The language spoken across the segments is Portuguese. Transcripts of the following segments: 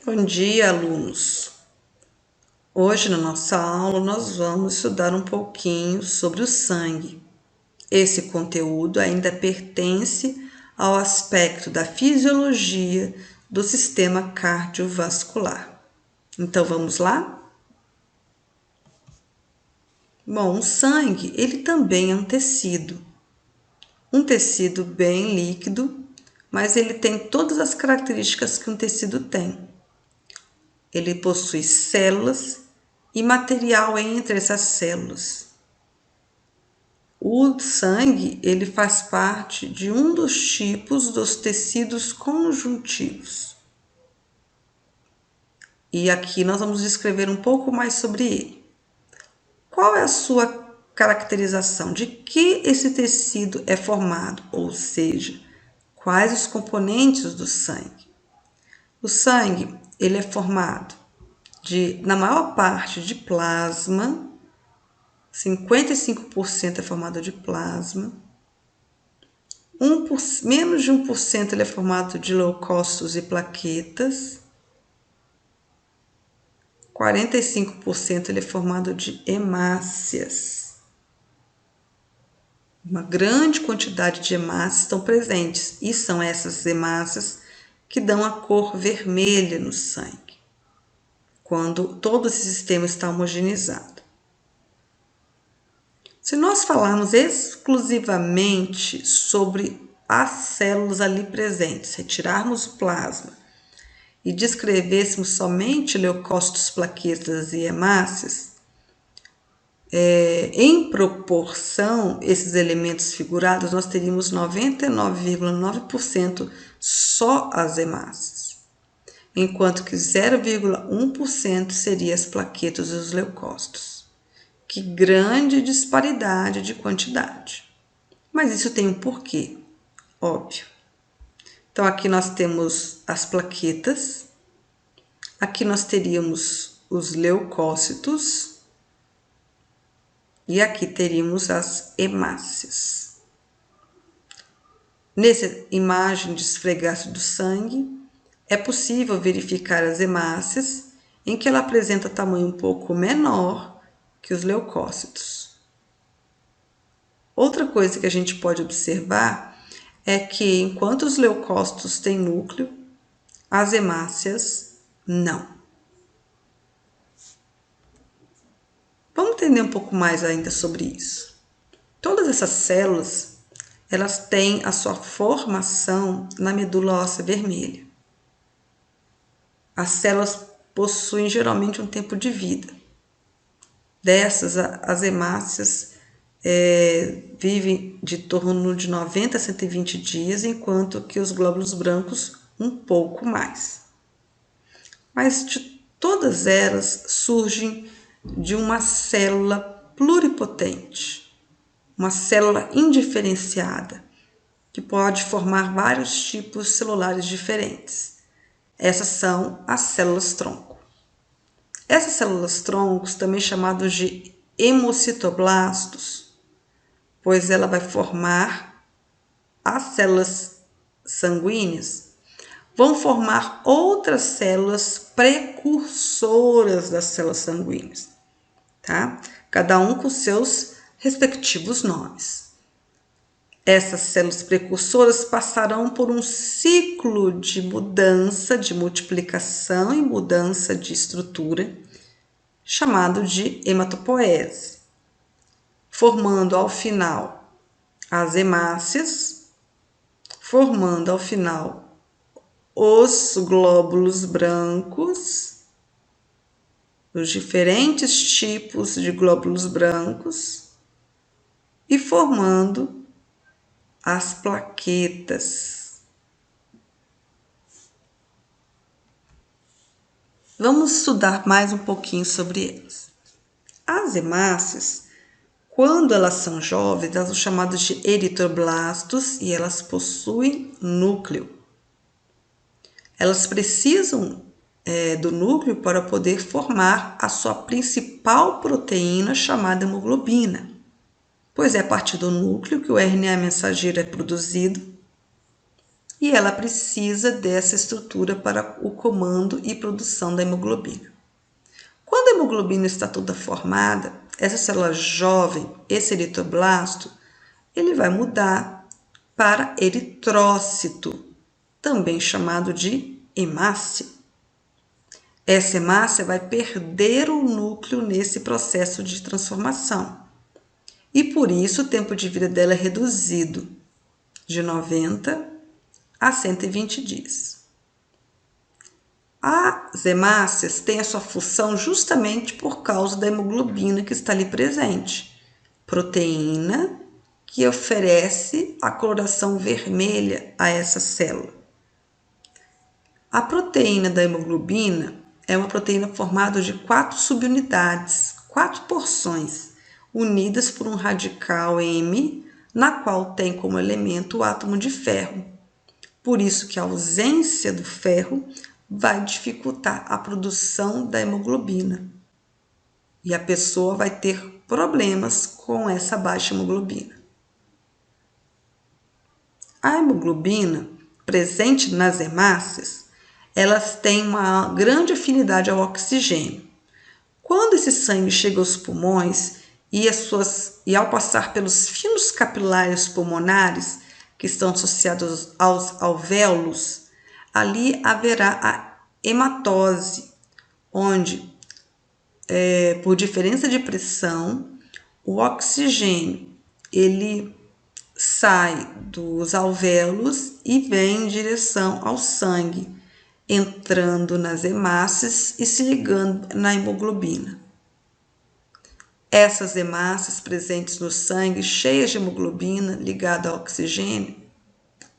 Bom dia, alunos! Hoje, na nossa aula, nós vamos estudar um pouquinho sobre o sangue. Esse conteúdo ainda pertence ao aspecto da fisiologia do sistema cardiovascular. Então, vamos lá? Bom, o sangue, ele também é um tecido bem líquido, mas ele tem todas as características que um tecido tem. Ele possui células e material entre essas células. O sangue, ele faz parte de um dos tipos dos tecidos conjuntivos. E aqui nós vamos descrever um pouco mais sobre ele. Qual é a sua caracterização? De que esse tecido é formado? Ou seja, quais os componentes do sangue? O sangue, ele é formado na maior parte de plasma, 55% é formado de plasma, menos de 1% ele é formado de leucócitos e plaquetas, 45% ele é formado de hemácias. Uma grande quantidade de hemácias estão presentes, e são essas hemácias que dão a cor vermelha no sangue, quando todo esse sistema está homogeneizado. Se nós falarmos exclusivamente sobre as células ali presentes, retirarmos o plasma e descrevêssemos somente leucócitos, plaquetas e hemácias, em proporção, esses elementos figurados, nós teríamos 99,9% só as hemácias, enquanto que 0,1% seria as plaquetas e os leucócitos. Que grande disparidade de quantidade. Mas isso tem um porquê, óbvio. Então, aqui nós temos as plaquetas, aqui nós teríamos os leucócitos e aqui teríamos as hemácias. Nessa imagem de esfregaço do sangue, é possível verificar as hemácias, em que ela apresenta tamanho um pouco menor que os leucócitos. Outra coisa que a gente pode observar é que, enquanto os leucócitos têm núcleo, as hemácias não. Vamos entender um pouco mais ainda sobre isso. Todas essas células, elas têm a sua formação na medula óssea vermelha. As células possuem geralmente um tempo de vida. Dessas, as hemácias vivem de torno de 90 a 120 dias, enquanto que os glóbulos brancos um pouco mais. Mas de todas elas surgem de uma célula pluripotente, uma célula indiferenciada, que pode formar vários tipos celulares diferentes. Essas são as células-tronco. Essas células-troncos, também chamadas de hemocitoblastos, pois ela vai formar as células sanguíneas, vão formar outras células precursoras das células sanguíneas, tá? Cada um com seus respectivos nomes. Essas células precursoras passarão por um ciclo de mudança, de multiplicação e mudança de estrutura, chamado de hematopoese, formando ao final as hemácias, formando ao final os glóbulos brancos, os diferentes tipos de glóbulos brancos, e formando as plaquetas. Vamos estudar mais um pouquinho sobre elas. As hemácias, quando elas são jovens, elas são chamadas de eritroblastos e elas possuem núcleo. Elas precisam do núcleo para poder formar a sua principal proteína, chamada hemoglobina, pois é a partir do núcleo que o RNA mensageiro é produzido. e ela precisa dessa estrutura para o comando e produção da hemoglobina. Quando a hemoglobina está toda formada, essa célula jovem, esse eritroblasto, ele vai mudar para eritrócito, também chamado de hemácia. Essa hemácia vai perder o núcleo nesse processo de transformação. E por isso o tempo de vida dela é reduzido de 90 a 120 dias. As hemácias têm a sua função justamente por causa da hemoglobina que está ali presente. Proteína que oferece a coloração vermelha a essa célula. A proteína da hemoglobina é uma proteína formada de 4 subunidades, 4 porções, unidas por um radical M, na qual tem como elemento o átomo de ferro. Por isso que a ausência do ferro vai dificultar a produção da hemoglobina. E a pessoa vai ter problemas com essa baixa hemoglobina. A hemoglobina, presente nas hemácias, elas têm uma grande afinidade ao oxigênio. Quando esse sangue chega aos pulmões e ao passar pelos finos capilares pulmonares, que estão associados aos alvéolos, ali haverá a hematose, onde, por diferença de pressão, o oxigênio ele sai dos alvéolos e vem em direção ao sangue, entrando nas hemácias e se ligando na hemoglobina. Essas hemácias presentes no sangue, cheias de hemoglobina ligada ao oxigênio,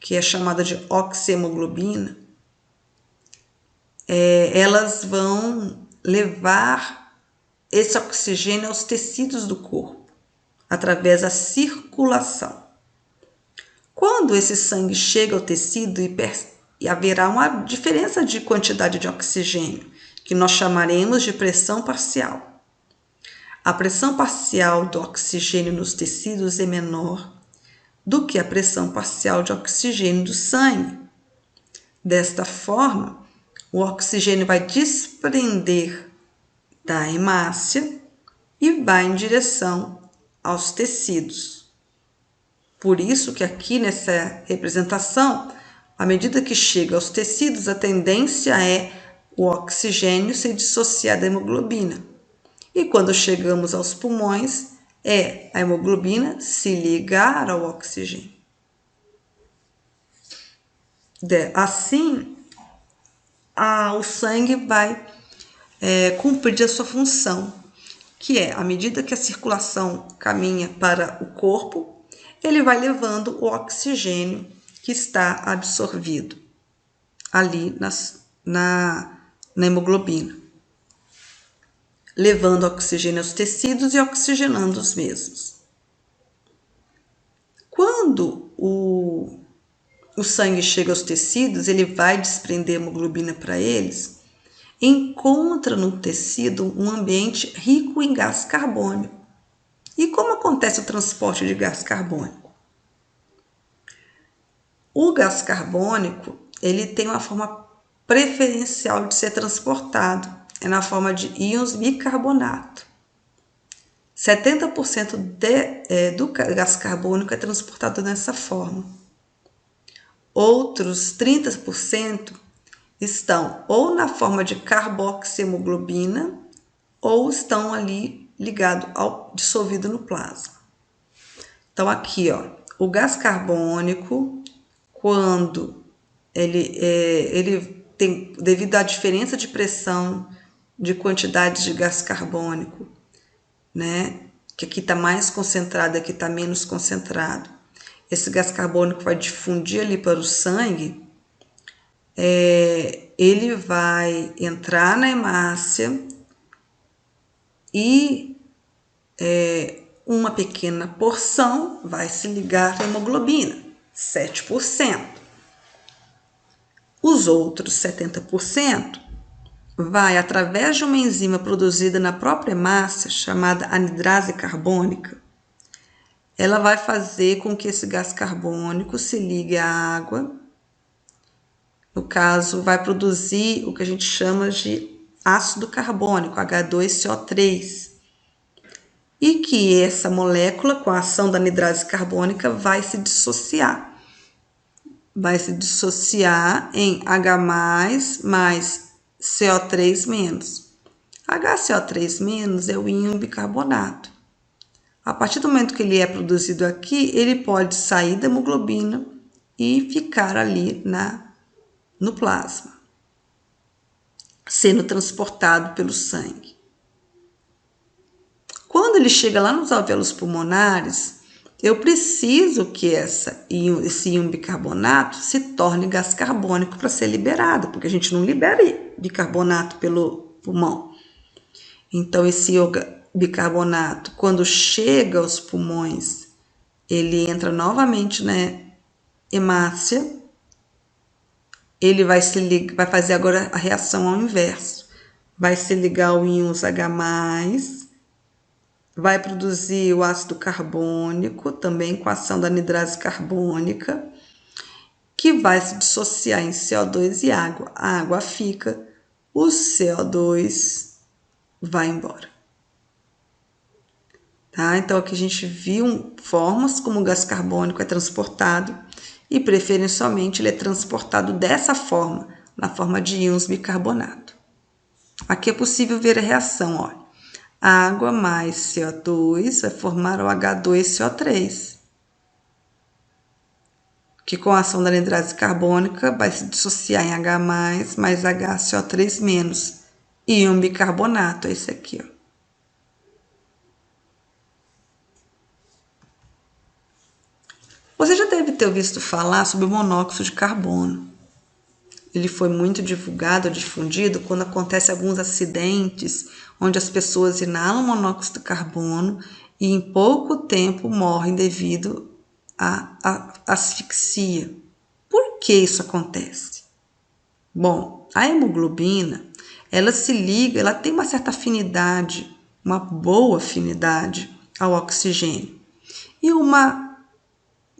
que é chamada de oxihemoglobina, elas vão levar esse oxigênio aos tecidos do corpo, através da circulação. Quando esse sangue chega ao tecido e haverá uma diferença de quantidade de oxigênio, que nós chamaremos de pressão parcial. A pressão parcial do oxigênio nos tecidos é menor do que a pressão parcial de oxigênio do sangue. Desta forma, o oxigênio vai desprender da hemácia e vai em direção aos tecidos. Por isso que aqui nessa representação, à medida que chega aos tecidos, a tendência é o oxigênio se dissociar da hemoglobina. E quando chegamos aos pulmões, é a hemoglobina se ligar ao oxigênio. Assim, o sangue vai cumprir a sua função, que é, à medida que a circulação caminha para o corpo, ele vai levando o oxigênio que está absorvido ali na hemoglobina, levando oxigênio aos tecidos e oxigenando os mesmos. Quando o sangue chega aos tecidos, ele vai desprender hemoglobina para eles, encontra no tecido um ambiente rico em gás carbônico. E como acontece o transporte de gás carbônico? O gás carbônico, ele tem uma forma preferencial de ser transportado, é na forma de íons bicarbonato. 70% do gás carbônico é transportado dessa forma. Outros 30% estão ou na forma de carboxihemoglobina ou estão ali ligado ao dissolvido no plasma. Então aqui, o gás carbônico, quando ele tem, devido à diferença de pressão de quantidade de gás carbônico, né, que aqui está mais concentrado, aqui está menos concentrado, esse gás carbônico vai difundir ali para o sangue, ele vai entrar na hemácia e uma pequena porção vai se ligar à hemoglobina, 7%. Os outros 70% vai, através de uma enzima produzida na própria hemácia, chamada anidrase carbônica, ela vai fazer com que esse gás carbônico se ligue à água no caso, vai produzir o que a gente chama de ácido carbônico, H2CO3. E que essa molécula, com a ação da anidrase carbônica, vai se dissociar. Vai se dissociar em H+, mais CO3-. HCO3- é o íon bicarbonato. A partir do momento que ele é produzido aqui, ele pode sair da hemoglobina e ficar ali no plasma, sendo transportado pelo sangue. Quando ele chega lá nos alvéolos pulmonares, eu preciso que esse íon bicarbonato se torne gás carbônico para ser liberado, porque a gente não libera bicarbonato pelo pulmão. Então, esse bicarbonato, quando chega aos pulmões, ele entra novamente na hemácia. Ele vai fazer agora a reação ao inverso. Vai se ligar ao íons H+, vai produzir o ácido carbônico, também com a ação da anidrase carbônica, que vai se dissociar em CO2 e água. A água fica, o CO2 vai embora. Tá? Então, aqui a gente viu formas como o gás carbônico é transportado e, preferencialmente, ele é transportado dessa forma, na forma de íons bicarbonato. Aqui é possível ver a reação, olha. Água mais CO2 vai formar o H2CO3, que com a ação da anidrase carbônica vai se dissociar em H+, mais HCO3-. Íon bicarbonato, é esse aqui, ó. Você já deve ter ouvido falar sobre o monóxido de carbono. Ele foi muito divulgado, difundido, quando acontecem alguns acidentes onde as pessoas inalam monóxido de carbono e em pouco tempo morrem devido à asfixia. Por que isso acontece? Bom, a hemoglobina, ela se liga, ela tem uma certa afinidade, uma boa afinidade ao oxigênio e uma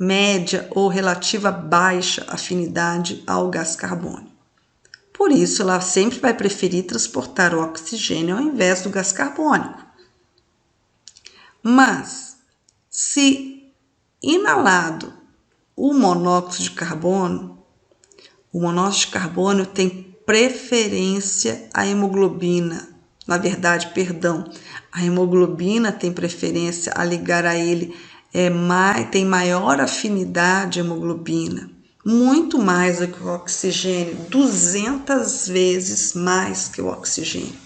média ou relativa baixa afinidade ao gás carbônico. Por isso, ela sempre vai preferir transportar o oxigênio ao invés do gás carbônico. Mas, se inalado o monóxido de carbono tem preferência à hemoglobina. Na verdade, a hemoglobina tem preferência a ligar a ele, tem maior afinidade à hemoglobina, muito mais do que o oxigênio, 200 vezes mais que o oxigênio.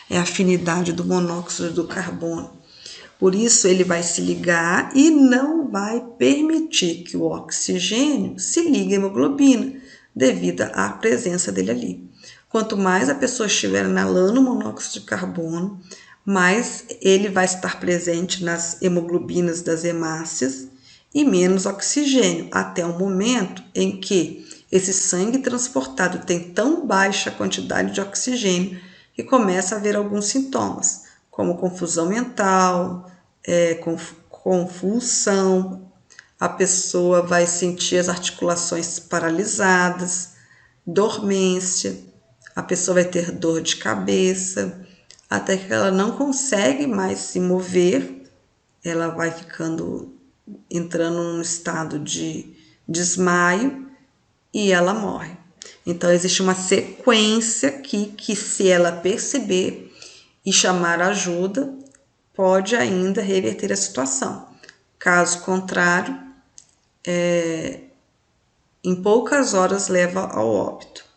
É a afinidade do monóxido do carbono. Por isso, ele vai se ligar e não vai permitir que o oxigênio se ligue à hemoglobina, devido à presença dele ali. Quanto mais a pessoa estiver inalando o monóxido de carbono, mais ele vai estar presente nas hemoglobinas das hemácias e menos oxigênio, até o momento em que esse sangue transportado tem tão baixa quantidade de oxigênio que começa a haver alguns sintomas, como confusão mental, convulsão, a pessoa vai sentir as articulações paralisadas, dormência, a pessoa vai ter dor de cabeça, até que ela não consegue mais se mover, ela vai entrando num estado de desmaio e ela morre. Então, existe uma sequência aqui que, se ela perceber e chamar ajuda, pode ainda reverter a situação. Caso contrário, em poucas horas leva ao óbito.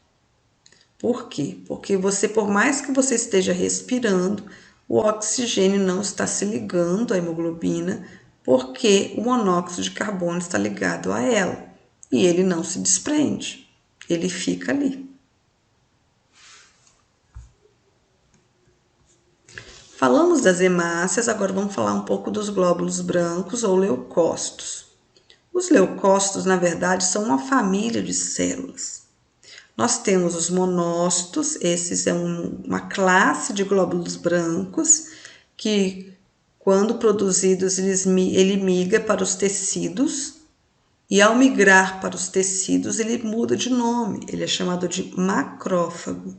Por quê? Porque por mais que você esteja respirando, o oxigênio não está se ligando à hemoglobina, porque o monóxido de carbono está ligado a ela e ele não se desprende, ele fica ali. Falamos das hemácias, agora vamos falar um pouco dos glóbulos brancos ou leucócitos. Os leucócitos, na verdade, são uma família de células. Nós temos os monócitos, esses é uma classe de glóbulos brancos que, quando produzidos, ele migra para os tecidos E ao migrar para os tecidos, ele muda de nome, ele é chamado de macrófago.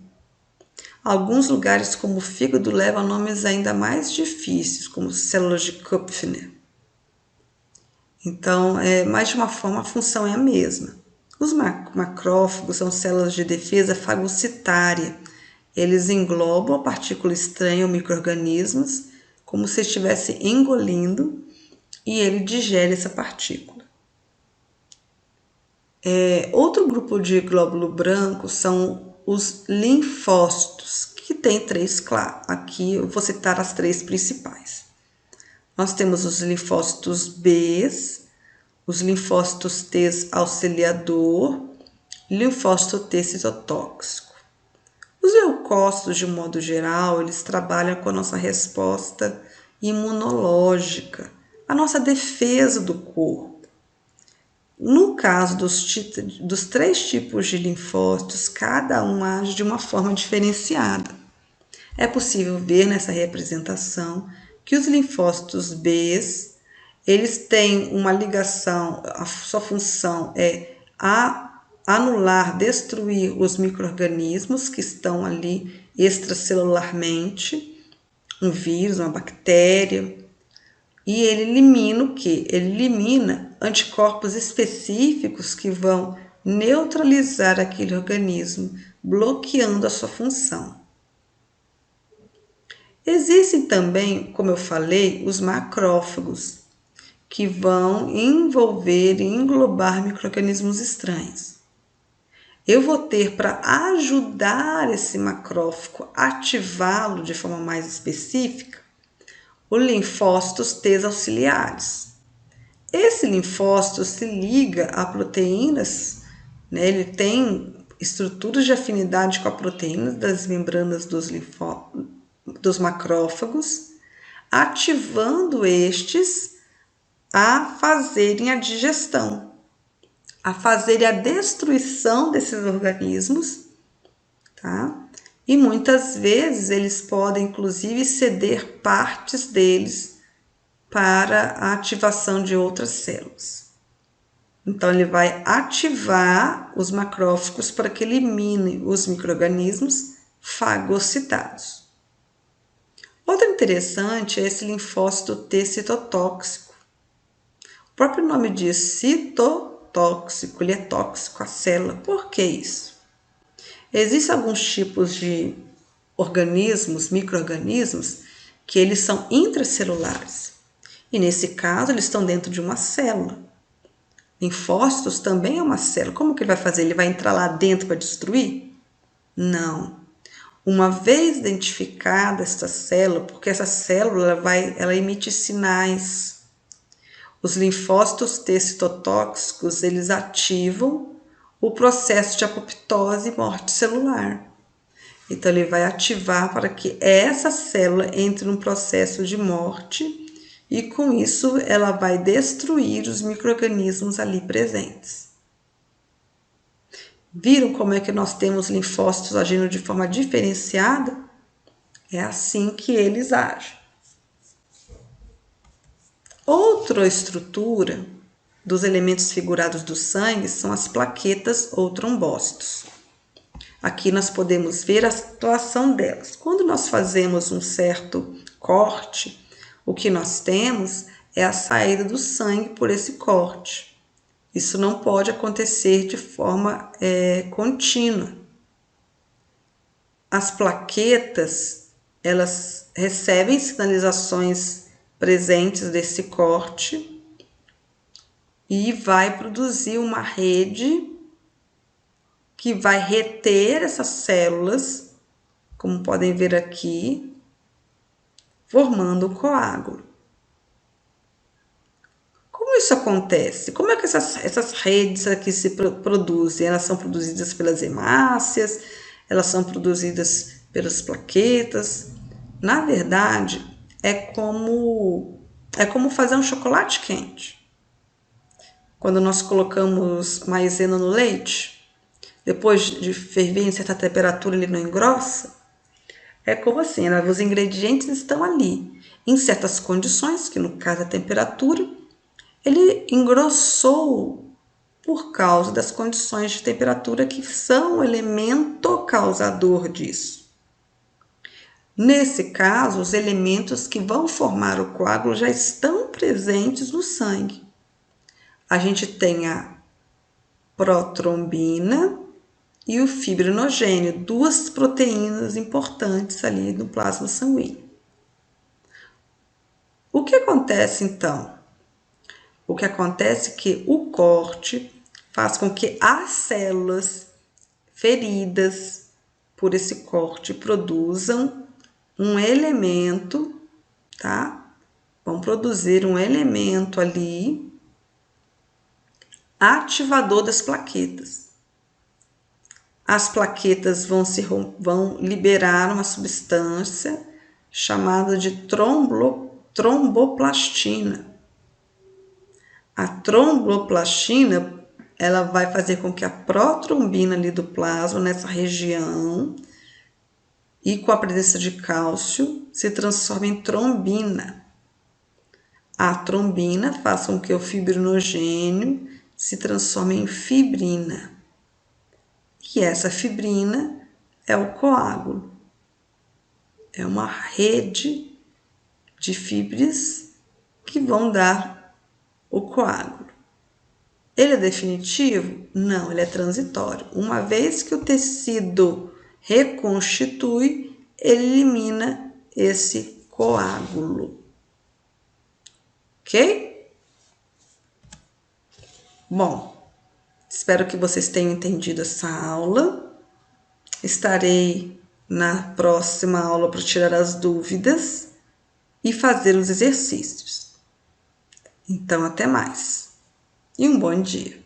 Alguns lugares, como o fígado, levam nomes ainda mais difíceis, como células de Kupfner. Então, mais de uma forma, a função é a mesma. Os macrófagos são células de defesa fagocitária. Eles englobam a partícula estranha ou micro-organismos, como se estivesse engolindo, e ele digere essa partícula. Outro grupo de glóbulo branco são os linfócitos, que tem 3, claro. Aqui eu vou citar as 3 principais. Nós temos os linfócitos B, os linfócitos T auxiliador, linfócito T citotóxico. Os leucócitos, de modo geral, eles trabalham com a nossa resposta imunológica, a nossa defesa do corpo. No caso dos 3 tipos de linfócitos, cada um age de uma forma diferenciada. É possível ver nessa representação que os linfócitos B, eles têm uma ligação, a sua função é anular, destruir os micro-organismos que estão ali extracelularmente, um vírus, uma bactéria, e ele elimina o quê? Ele elimina anticorpos específicos que vão neutralizar aquele organismo, bloqueando a sua função. Existem também, como eu falei, os macrófagos, que vão envolver e englobar micro-organismos estranhos. Eu vou ter, para ajudar esse macrófago, ativá-lo de forma mais específica, os linfócitos T auxiliares. Esse linfócito se liga a proteínas, né? Ele tem estruturas de afinidade com a proteína das membranas dos macrófagos, ativando estes a fazerem a digestão, a fazerem a destruição desses organismos, tá? E muitas vezes eles podem, inclusive, ceder partes deles para a ativação de outras células. Então, ele vai ativar os macrófagos para que elimine os micro-organismos fagocitados. Outro interessante é esse linfócito T citotóxico. O próprio nome diz citotóxico, ele é tóxico à célula. Por que isso? Existem alguns tipos de organismos, micro-organismos, que eles são intracelulares. E nesse caso, eles estão dentro de uma célula. Linfócitos também é uma célula. Como que ele vai fazer? Ele vai entrar lá dentro para destruir? Não. Uma vez identificada esta célula, porque essa célula ela emite sinais. Os linfócitos T citotóxicos, eles ativam o processo de apoptose e morte celular. Então, ele vai ativar para que essa célula entre num processo de morte e, com isso, ela vai destruir os micro-organismos ali presentes. Viram como é que nós temos linfócitos agindo de forma diferenciada? É assim que eles agem. Outra estrutura dos elementos figurados do sangue são as plaquetas ou trombócitos. Aqui nós podemos ver a situação delas. Quando nós fazemos um certo corte, o que nós temos é a saída do sangue por esse corte. Isso não pode acontecer de forma contínua. As plaquetas, elas recebem sinalizações presentes desse corte e vai produzir uma rede que vai reter essas células, como podem ver aqui, formando o coágulo. Como isso acontece? Como é que essas redes aqui se produzem? Elas são produzidas pelas hemácias, elas são produzidas pelas plaquetas. Na verdade, é como fazer um chocolate quente. Quando nós colocamos maisena no leite, depois de ferver em certa temperatura ele não engrossa, é como assim, os ingredientes estão ali, em certas condições, que no caso a temperatura, ele engrossou por causa das condições de temperatura que são o elemento causador disso. Nesse caso, os elementos que vão formar o coágulo já estão presentes no sangue. A gente tem a protrombina e o fibrinogênio, duas proteínas importantes ali no plasma sanguíneo. O que acontece então? O que acontece é que o corte faz com que as células feridas por esse corte produzam um elemento, tá? Vão produzir um elemento ali ativador das plaquetas. As plaquetas vão liberar uma substância chamada de tromboplastina. A tromboplastina, ela vai fazer com que a protrombina ali do plasma, nessa região, e com a presença de cálcio, se transforme em trombina. A trombina faz com que o fibrinogênio se transforme em fibrina. E essa fibrina é o coágulo. É uma rede de fibras que vão dar o coágulo. Ele é definitivo? Não, ele é transitório. Uma vez que o tecido reconstitui, ele elimina esse coágulo. Ok? Bom, espero que vocês tenham entendido essa aula. Estarei na próxima aula para tirar as dúvidas e fazer os exercícios. Então, até mais e um bom dia.